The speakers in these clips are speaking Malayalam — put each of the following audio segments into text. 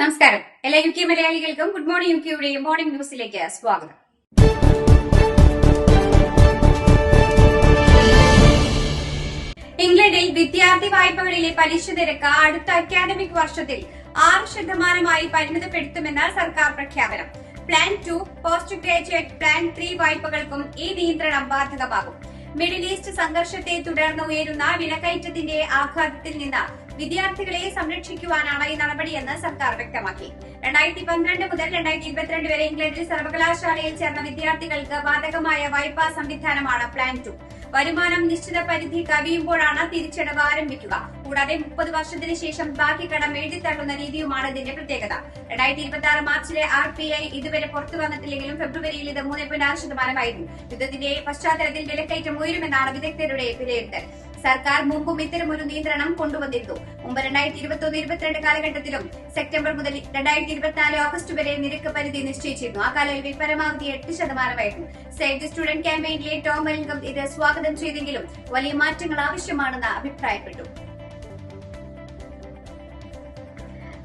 നമസ്കാരം. എല്ലാ UK മലയാളികൾക്കും ഗുഡ് മോർണിംഗ് UKയുടെ മോർണിംഗ് ന്യൂസിലേക്ക് സ്വാഗതം. ഇംഗ്ലണ്ടിൽ വിദ്യാർത്ഥി വായ്പകളിലെ പലിശ നിരക്ക് അടുത്ത അക്കാദമിക് വർഷത്തിൽ 6% പരിമിതപ്പെടുത്തുമെന്ന് സർക്കാർ പ്രഖ്യാപനം. പ്ലാൻ 2, പോസ്റ്റ് ഗ്രാജുവേറ്റ് പ്ലാൻ 3 വായ്പകൾക്കും ഈ നിയന്ത്രണം ബാധകമാകും. മിഡിൽ ഈസ്റ്റ് സംഘർഷത്തെ തുടർന്ന് ഉയരുന്ന വിലക്കയറ്റത്തിന്റെ ആഘാതത്തിൽ നിന്ന് വിദ്യാർത്ഥികളെ സംരക്ഷിക്കുവാനാണ് ഈ നടപടിയെന്ന് സർക്കാർ വ്യക്തമാക്കി. 2012 മുതൽ 2022 വരെ ഇംഗ്ലണ്ടിൽ സർവകലാശാലയിൽ ചേർന്ന വിദ്യാർത്ഥികൾക്ക് ബാധകമായ വായ്പാ സംവിധാനമാണ് പ്ലാൻ 2. വരുമാനം നിശ്ചിത പരിധി കവിയുമ്പോഴാണ് തിരിച്ചടവ് ആരംഭിക്കുക. കൂടാതെ 30 വർഷത്തിന് ശേഷം ബാക്കി കടം എഴുതിത്തള്ളുന്ന രീതിയുമാണ് ഇതിന്റെ പ്രത്യേകത. 2026 മാർച്ചിലെ RPI ഇതുവരെ പുറത്തു വന്നിട്ടില്ലെങ്കിലും ഫെബ്രുവരിയിൽ ഇത് 3.6%. യുദ്ധത്തിന്റെ പശ്ചാത്തലത്തിൽ വിലക്കയറ്റം ഉയരുമെന്നാണ് വിദഗ്ധരുടെ വിലയിരുത്തൽ. സർക്കാർ മുമ്പും ഇത്തരമൊരു നിയന്ത്രണം കൊണ്ടുവന്നിരുന്നു. മുമ്പ് 2021-22 കാലഘട്ടത്തിലും സെപ്റ്റംബർ മുതൽ 2024 ഓഗസ്റ്റ് വരെ നിരക്ക് പരിധി നിശ്ചയിച്ചിരുന്നു. ആ കാലയളവിൽ പരമാവധി 8%. സേവ് ദി സ്റ്റുഡന്റ് ക്യാമ്പയിനിലെ ടോം വെൽഗം ഇത് സ്വാഗതം ചെയ്തെങ്കിലും വലിയ മാറ്റങ്ങൾ ആവശ്യമാണെന്ന് അഭിപ്രായപ്പെട്ടു.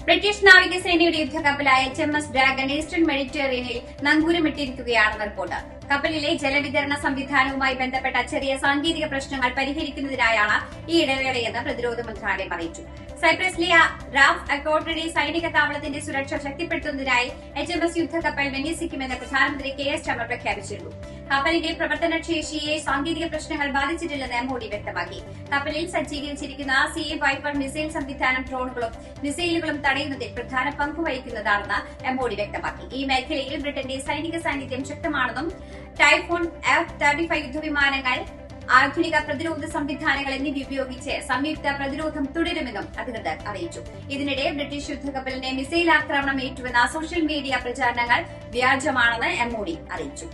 ബ്രിട്ടീഷ് നാവികസേനയുടെ യുദ്ധക്കപ്പലായ HMS ഡ്രാഗൺ ഈസ്റ്റേൺ മെഡിറ്ററേനിയനിൽ നങ്കൂരമിട്ടിരിക്കുകയാണെന്ന് റിപ്പോർട്ട്. കപ്പലിലെ ജലവിതരണ സംവിധാനവുമായി ബന്ധപ്പെട്ട ചെറിയ സാങ്കേതിക പ്രശ്നങ്ങൾ പരിഹരിക്കുന്നതിനായാണ് ഈ ഇടവേളയെന്ന് പ്രതിരോധ മന്ത്രാലയം അറിയിച്ചു. സൈപ്രസിലെ റാഫ് അക്കോട്ടറി സൈനിക താവളത്തിന്റെ സുരക്ഷ ശക്തിപ്പെടുത്തുന്നതിനായി HMS യുദ്ധക്കപ്പൽ വിന്യസിക്കുമെന്ന് പ്രധാനമന്ത്രി KS സ്റ്റാമർ പ്രഖ്യാപിച്ചിരുന്നു. കപ്പലിന്റെ പ്രവർത്തനശേഷിയെ സാങ്കേതിക പ്രശ്നങ്ങൾ ബാധിച്ചിട്ടില്ലെന്ന് MOD വ്യക്തമാക്കി. കപ്പലിൽ സജ്ജീകരിച്ചിരിക്കുന്ന Sea Viper മിസൈൽ സംവിധാനം ഡ്രോണുകളും മിസൈലുകളും തടയുന്നതിൽ പ്രധാന പങ്ക് വഹിക്കുന്നതാണെന്ന് MOD വ്യക്തമാക്കി. ഈ മേഖലയിൽ ബ്രിട്ടന്റെ സൈനിക സാന്നിധ്യം ശക്തമാണെന്നും ടൈഫോൺ F-35 യുദ്ധവിമാനങ്ങൾ, ആധുനിക പ്രതിരോധ സംവിധാനങ്ങൾ എന്നിവ ഉപയോഗിച്ച് സംയുക്ത പ്രതിരോധം തുടരുമെന്നും അധികൃതർ അറിയിച്ചു. ഇതിനിടെ ബ്രിട്ടീഷ് യുദ്ധക്കപ്പലിനെ മിസൈൽ ആക്രമണം ഏറ്റുവെന്ന സോഷ്യൽ മീഡിയ പ്രചാരണങ്ങൾ വ്യാജമാണെന്ന് MOD അറിയിച്ചു.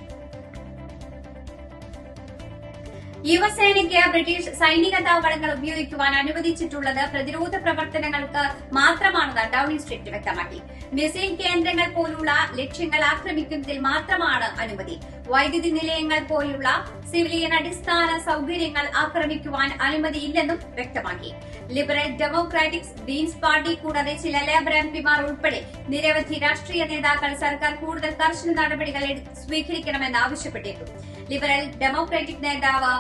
US സേനയ്ക്ക് ബ്രിട്ടീഷ് സൈനിക താവളങ്ങൾ ഉപയോഗിക്കുവാൻ അനുവദിച്ചിട്ടുള്ളത് പ്രതിരോധ പ്രവർത്തനങ്ങൾക്ക് മാത്രമാണെന്ന് ഡൌണിംഗ് സ്ട്രീറ്റ് വ്യക്തമാക്കി. മിസൈൽ കേന്ദ്രങ്ങൾ പോലുള്ള ലക്ഷ്യങ്ങൾ ആക്രമിക്കുന്നതിൽ മാത്രമാണ് അനുമതി. വൈദ്യുതി നിലയങ്ങൾ പോലുള്ള സിവിലിയൻ അടിസ്ഥാന സൌകര്യങ്ങൾ ആക്രമിക്കുവാൻ അനുമതിയില്ലെന്നും വ്യക്തമാക്കി. ലിബറൽ ഡെമോക്രാറ്റിക് ഗ്രീൻസ് പാർട്ടി കൂടാതെ ചില ലേബർ MPമാർ ഉൾപ്പെടെ നിരവധി രാഷ്ട്രീയ നേതാക്കൾ സർക്കാർ കൂടുതൽ കർശന നടപടികൾ സ്വീകരിക്കണമെന്ന് ആവശ്യപ്പെട്ടിരുന്നു. ലിബറൽ ഡെമോക്രാറ്റിക് നേതാവ്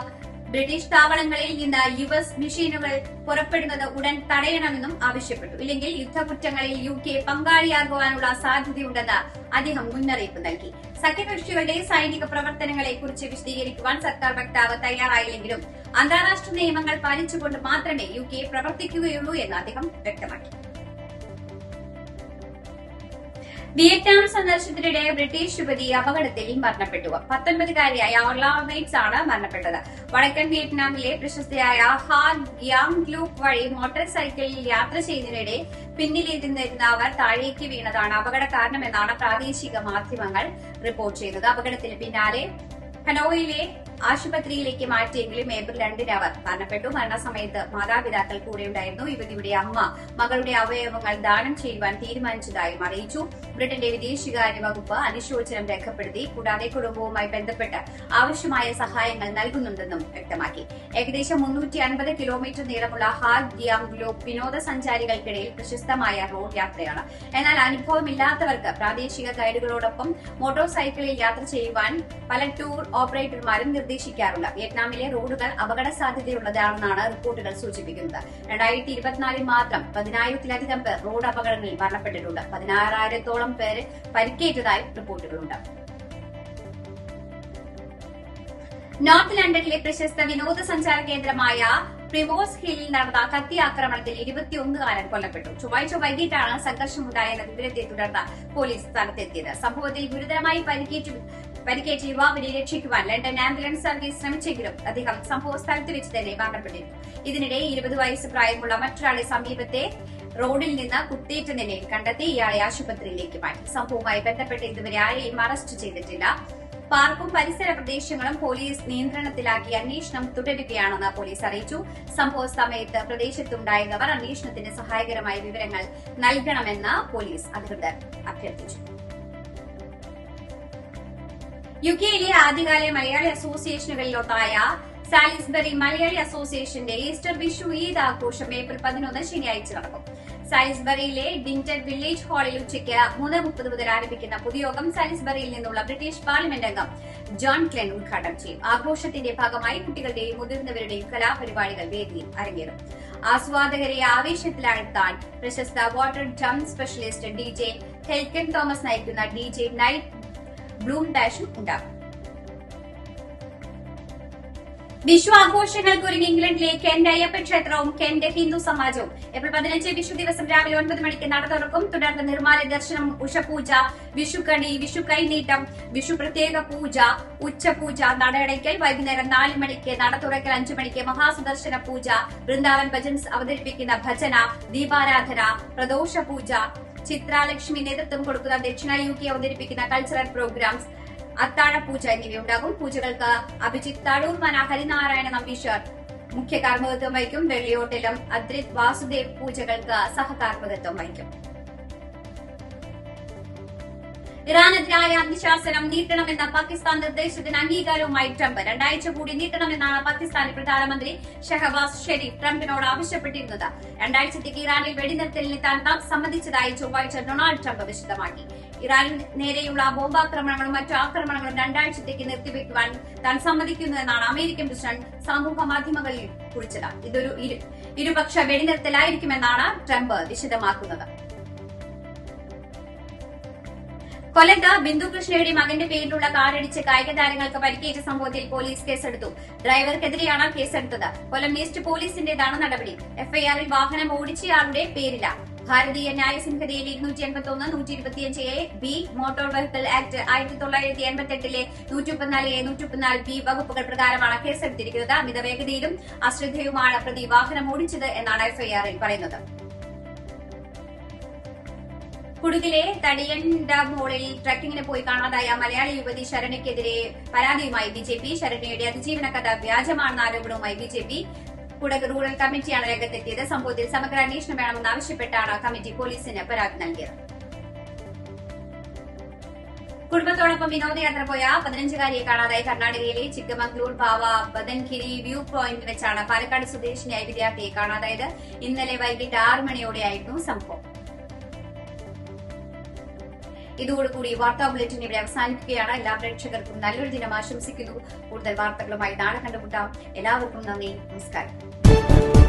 ബ്രിട്ടീഷ് താവളങ്ങളിൽ നിന്ന് US മെഷീനുകൾ പുറപ്പെടുന്നത് ഉടൻ തടയണമെന്നും ആവശ്യപ്പെട്ടു. ഇല്ലെങ്കിൽ യുദ്ധകുറ്റങ്ങളിൽ UK പങ്കാളിയാകുവാനുള്ള സാധ്യതയുണ്ടെന്ന് അദ്ദേഹം മുന്നറിയിപ്പ് നൽകി. സഖ്യകക്ഷികളുടെ സൈനിക പ്രവർത്തനങ്ങളെക്കുറിച്ച് വിശദീകരിക്കുവാൻ സർക്കാർ വക്താവ് തയ്യാറായില്ലെങ്കിലും അന്താരാഷ്ട്ര നിയമങ്ങൾ പാലിച്ചുകൊണ്ട് മാത്രമേ UK പ്രവർത്തിക്കുകയുള്ളൂ എന്ന് അദ്ദേഹം വ്യക്തമാക്കി. വിയറ്റ്നാം സന്ദർശനത്തിനിടെ ബ്രിട്ടീഷ് യുവതി അപകടത്തിൽ മരണപ്പെട്ടു. 19-കാരിയായ ഓർല മെയ്റ്റ്സ് ആണ് മരണപ്പെട്ടത്. വടക്കൻ വിയറ്റ്നാമിലെ പ്രശസ്തയായ ഹാ ഗ്യാങ് ഗ്ലൂക്ക് വഴി മോട്ടോർ സൈക്കിളിൽ യാത്ര ചെയ്യുന്നതിനിടെ പിന്നിലിരുന്നിരുന്ന അവർ താഴേക്ക് വീണതാണ് അപകട കാരണമെന്നാണ് പ്രാദേശിക മാധ്യമങ്ങൾ റിപ്പോർട്ട് ചെയ്തത്. അപകടത്തിന് പിന്നാലെ ഹനോയിലെ ആശുപത്രിയിലേക്ക് മാറ്റിയെങ്കിലും ഏപ്രിൽ 2-ന് അവർ മരണപ്പെട്ടു. മരണസമയത്ത് മാതാപിതാക്കൾ കൂടെയുണ്ടായിരുന്നു. യുവതിയുടെ അമ്മ മകളുടെ അവയവങ്ങൾ ദാനം ചെയ്യുവാൻ തീരുമാനിച്ചതായും അറിയിച്ചു. ബ്രിട്ടന്റെ വിദേശകാര്യ വകുപ്പ് അനുശോചനം രേഖപ്പെടുത്തി. കൂടാതെ കുടുംബവുമായി ബന്ധപ്പെട്ട് ആവശ്യമായ സഹായങ്ങൾ നൽകുന്നുണ്ടെന്നും വ്യക്തമാക്കി. ഏകദേശം 350 കിലോമീറ്റർ നീളമുള്ള ഹാഗ് ഗ്യാങ് ഗ്ലോബ് വിനോദസഞ്ചാരികൾക്കിടയിൽ പ്രശസ്തമായ റോഡ് യാത്രയാണ്. എന്നാൽ അനുഭവമില്ലാത്തവർക്ക് പ്രാദേശിക ഗൈഡുകളോടൊപ്പം മോട്ടോർ സൈക്കിളിൽ യാത്ര ചെയ്യുവാൻ പല ടൂർ ഓപ്പറേറ്റർമാരും നിർദ്ദേശിക്കാറുണ്ട്. വിയറ്റ്നാമിലെ റോഡുകൾ അപകട സാധ്യതയുള്ളതാണെന്നാണ് റിപ്പോർട്ടുകൾ സൂചിപ്പിക്കുന്നത്. 2024 മാത്രം 10,000-ലധികം പേർ റോഡ് അപകടങ്ങളിൽ മരണപ്പെട്ടിട്ടുണ്ട്. 16,000-ഓളം പേര് പരിക്കേറ്റതായി റിപ്പോർട്ടുകളുണ്ട്. നോർത്ത് ലണ്ടനിലെ പ്രശസ്ത വിനോദസഞ്ചാര കേന്ദ്രമായ പ്രിമോസ് ഹില്ലിൽ നടന്ന കത്തിയാക്രമണത്തിൽ 21-കാരൻ കൊല്ലപ്പെട്ടു. ചൊവ്വാഴ്ച വൈകിട്ടാണ് സംഘർഷമുണ്ടായെന്ന വിവരത്തെ തുടർന്ന് പോലീസ് സ്ഥലത്തെത്തിയത്. സംഭവത്തിൽ ഗുരുതരമായി പരിക്കേറ്റ യുവാവിനെ രക്ഷിക്കുവാൻ ലണ്ടൻ ആംബുലൻസ് സർവീസ് ശ്രമിച്ചെങ്കിലും അദ്ദേഹം സംഭവ സ്ഥലത്ത് വെച്ച് തന്നെ മരണപ്പെട്ടിരുന്നു. ഇതിനിടെ 20 വയസ്സ് പ്രായമുള്ള മറ്റൊരാളെ സമീപത്തെ റോഡിൽ നിന്ന് കുത്തേറ്റ നിലയിൽ കണ്ടെത്തി ഇയാളെ ആശുപത്രിയിലേക്ക് മാറ്റി. സംഭവവുമായി ബന്ധപ്പെട്ട് ഇതുവരെ ആരെയും അറസ്റ്റ് ചെയ്തിട്ടില്ല. പാർക്കും പരിസര പ്രദേശങ്ങളും പോലീസ് നിയന്ത്രണത്തിലാക്കി അന്വേഷണം തുടരുകയാണെന്ന് പോലീസ് അറിയിച്ചു. സംഭവ സമയത്ത് പ്രദേശത്തുണ്ടായിരുന്നവർ അന്വേഷണത്തിന് സഹായകരമായ വിവരങ്ങൾ നൽകണമെന്ന് പോലീസ് അധികൃതർ അഭ്യർത്ഥിച്ചു. UKയിലെ ആദ്യകാല മലയാളി അസോസിയേഷനുകളിലൊന്നായ സാലിസ്ബറി മലയാളി അസോസിയേഷന്റെ ഈസ്റ്റർ, വിഷു, ഈദ് ആഘോഷം ഏപ്രിൽ 11 ശനിയാഴ്ച നടക്കും. സാലിസ്ബറിയിലെ ഡിന്റൺ വില്ലേജ് ഹാളിൽ ഉച്ചയ്ക്ക് 3:30 മുതൽ ആരംഭിക്കുന്ന പൊതുയോഗം സാലിസ്ബറിയിൽ നിന്നുള്ള ബ്രിട്ടീഷ് പാർലമെന്റ് അംഗം ജോൺ ക്ലെൻ ഉദ്ഘാടനം ചെയ്യും. ആഘോഷത്തിന്റെ ഭാഗമായി കുട്ടികളുടെയും മുതിർന്നവരുടെയും കലാപരിപാടികൾ വേദിയിൽ അരങ്ങേറും. ആസ്വാദകരെ ആവേശത്തിലാഴ്ത്താൻ പ്രശസ്ത water drum specialist DJ Helkan Thomas നയിക്കുന്ന DJ നൈറ്റ് ബ്ലൂം ഡാഷും ഉണ്ടാകും. വിഷു ആഘോഷങ്ങൾക്ക് ഒരുങ്ങി ഇംഗ്ലണ്ടിലെ കെന്റ് അയ്യപ്പ ക്ഷേത്രവും കെന്റ് ഹിന്ദു സമാജവും ഏപ്രിൽ 15 വിഷു ദിവസം രാവിലെ 9 മണിക്ക് നട തുറക്കും. തുടർന്ന് നിർമ്മാല്യ ദർശനം, ഉഷപൂജ, വിഷുക്കണി, വിഷു കൈനീട്ടം, വിഷു പ്രത്യേക പൂജ, ഉച്ചപൂജ, നടയടയ്ക്കൽ, വൈകുന്നേരം 4 മണിക്ക് നട തുറക്കൽ, 5 മണിക്ക് മഹാസുദർശന പൂജ, വൃന്ദാവൻ ഭജൻസ് അവതരിപ്പിക്കുന്ന ഭജന, ദീപാരാധന, പ്രദോഷ പൂജ, ചിത്രാലക്ഷ്മി നേതൃത്വം കൊടുക്കുന്ന ദക്ഷിണായുഗി അവതരിപ്പിക്കുന്ന കൾച്ചറൽ പ്രോഗ്രാംസ്, അത്താഴ പൂജ എന്നിവയുണ്ടാകും. പൂജകൾക്ക് അഭിജിത്ത് തടൂർമന ഹരിനാരായണ നമ്പീശ്വർ മുഖ്യ കാർമ്മികത്വം വഹിക്കും. വെള്ളിയോട്ടിലും അദ്രിത് വാസുദേവ് പൂജകൾക്ക് സഹകാർമ്മികത്വം വഹിക്കും. ഇറാനെതിരായ അന്ത്യശാസനം നീട്ടണമെന്ന പാകിസ്ഥാൻ നിർദ്ദേശത്തിന് അംഗീകാരവുമായി ട്രംപ്. 2 ആഴ്ച കൂടി നീട്ടണമെന്നാണ് പാകിസ്ഥാനി പ്രധാനമന്ത്രി ഷഹബാസ് ഷെരീഫ് ട്രംപിനോട് ആവശ്യപ്പെട്ടിരുന്നത്. 2 ആഴ്ചത്തേക്ക് ഇറാനിൽ വെടിനിർത്തലിനെത്താൻ സമ്മതിച്ചതായി ചൊവ്വാഴ്ച ഡൊണാൾഡ് ട്രംപ് വിശദമാക്കി. ഇറാനിന് നേരെയുള്ള ബോംബാക്രമണങ്ങളും മറ്റു ആക്രമണങ്ങളും 2 ആഴ്ചത്തേക്ക് നിർത്തിവെക്കുവാൻ താൻ സമ്മതിക്കുന്നുവെന്നാണ് അമേരിക്കൻ പ്രസിഡന്റ് സമൂഹ മാധ്യമങ്ങളിൽ കുറിച്ചത്. ഇതൊരു ഇരുപക്ഷ വെടിനിർത്തലായിരിക്കുമെന്നാണ് ട്രംപ് വിശദമാക്കുന്നത്. കൊല്ലത്ത് ബിന്ദു കൃഷ്ണയുടെ മകന്റെ പേരിലുള്ള കാറിടിച്ച് കായിക താരങ്ങൾക്ക് പരിക്കേറ്റ സംഭവത്തിൽ പോലീസ് കേസെടുത്തു. ഡ്രൈവർക്കെതിരെയാണ് കേസെടുത്തത്. കൊല്ലം ഈസ്റ്റ് പോലീസിന്റേതാണ് നടപടി. എഫ്ഐആറിൽ വാഹനം ഓടിച്ചയാളുടെ പേരില്ല. ഭാരതീയ ന്യായ സംഹിതയിൽ 281, 125A(B) മോട്ടോർ വെഹിക്കിൾ ആക്ട് 1988-ലെ 134A, 134B വകുപ്പുകൾ പ്രകാരമാണ് കേസെടുത്തിരിക്കുന്നത്. അമിത വേഗതയിലും അശ്രദ്ധയുമാണ് പ്രതി വാഹനം ഓടിച്ചത് എന്നാണ് എഫ്ഐആറിൽ പറയുന്നത്. കുടുകിലെ തടിയന്റെ മോളിൽ ട്രക്കിങ്ങിന് പോയി കാണാതായ മലയാളി യുവതി ശരണ്യക്കെതിരെ പരാതിയുമായി BJP. ശരണ്യയുടെ അതിജീവന കഥ വ്യാജമാണെന്ന ആരോപണവുമായി BJP കുടക് റൂറൽ കമ്മിറ്റിയാണ് രംഗത്തെത്തിയത്. സംഭവത്തിൽ സമഗ്ര അന്വേഷണം വേണമെന്നാവശ്യപ്പെട്ടാണ് കമ്മിറ്റി പോലീസിന് പരാതി നൽകിയത്. കുടുംബത്തോടൊപ്പം വിനോദയാത്ര പോയ 15-കാരിയെ കാണാതായി. കർണാടകയിലെ ചിക്കമംഗ്ലൂർ ഭാവ ബദൻഗിരി വ്യൂ പോയിന്റ് വെച്ചാണ് പാലക്കാട് സ്വദേശിനിയായ വിദ്യാർത്ഥിയെ കാണാതായത്. ഇന്നലെ വൈകിട്ട് 6 മണിയോടെയായിരുന്നു സംഭവം. ഇതോടുകൂടി വാർത്താ ബുള്ളറ്റിൻ ഇവിടെ അവസാനിക്കുകയാണ്. എല്ലാ പ്രേക്ഷകർക്കും നല്ലൊരു ദിനം ആശംസിക്കുന്നു. കൂടുതൽ വാർത്തകളുമായി നാളെ കണ്ടുമുട്ടാം. എല്ലാവർക്കും നന്ദി, നമസ്കാരം.